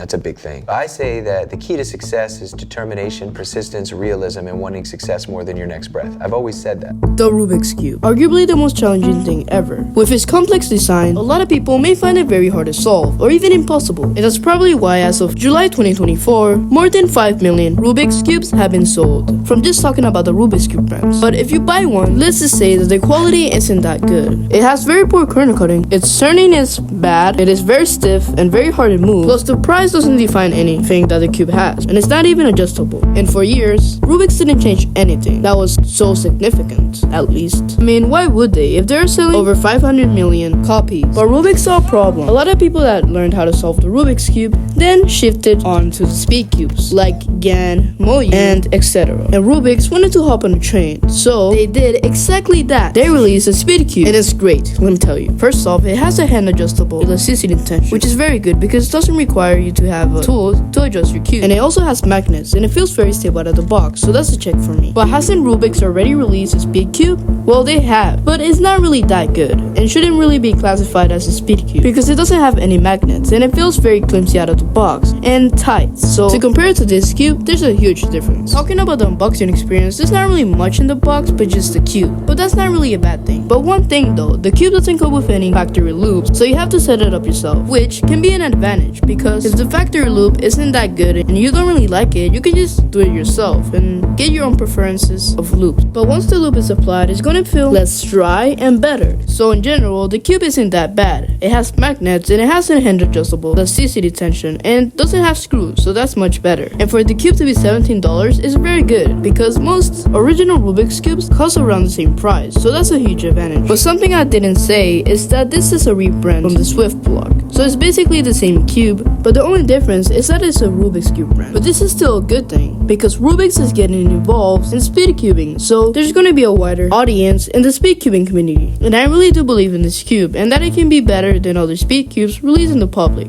That's a big thing. I say that the key to success is determination, persistence, realism, and wanting success more than your next breath. I've always said that. The Rubik's Cube. Arguably the most challenging thing ever. With its complex design, a lot of people may find it very hard to solve, or even impossible. And that's probably why as of July 2024, more than 5 million Rubik's Cubes have been sold. From just talking about the Rubik's Cube brands. But if you buy one, let's just say that the quality isn't that good. It has very poor corner cutting. Its turning is bad. It is very stiff and very hard to move. Plus the price doesn't define anything that the cube has, and it's not even adjustable. And for years, Rubik's didn't change anything that was so significant, at least. I mean, why would they if they're selling over 500 million copies? But Rubik saw a problem. A lot of people that learned how to solve the Rubik's Cube then shifted on to the speed cubes, like Gan, Moyu, and etc. And Rubik's wanted to hop on the train, so they did exactly that. They released a speed cube, and it's great, let me tell you. First off, it has a hand adjustable elasticity tension, which is very good because it doesn't require you to have a tool to adjust your cube. And it also has magnets, and it feels very stable out of the box, so that's a check for me. But hasn't Rubik's already released a speed cube? Well, they have, but it's not really that good, and shouldn't really be classified as a speed cube because it doesn't have any magnets, and it feels very clumsy out of the box and tight. So to compare it to this cube, there's a huge difference. Talking about the unboxing experience, there's not really much in the box but just the cube, but that's not really a bad thing. But one thing though, the cube doesn't come with any factory loops, so you have to set it up yourself, which can be an advantage because if the factory loop isn't that good and you don't really like it, you can just do it yourself and get your own preferences of loops. But once the loop is applied, it's gonna feel less dry and better. So in general, the cube isn't that bad. It has magnets and it has a hand adjustable elasticity tension and doesn't have screws, so that's much better. And for the cube to be $17 is very good because most original Rubik's cubes cost around the same price, so that's a huge advantage. But something I didn't say is that this is a rebrand from the Swift block. So it's basically the same cube, but the only difference is that it's a Rubik's Cube brand. But this is still a good thing, because Rubik's is getting involved in speedcubing, so there's going to be a wider audience in the speedcubing community. And I really do believe in this cube, and that it can be better than other speed cubes released in the public.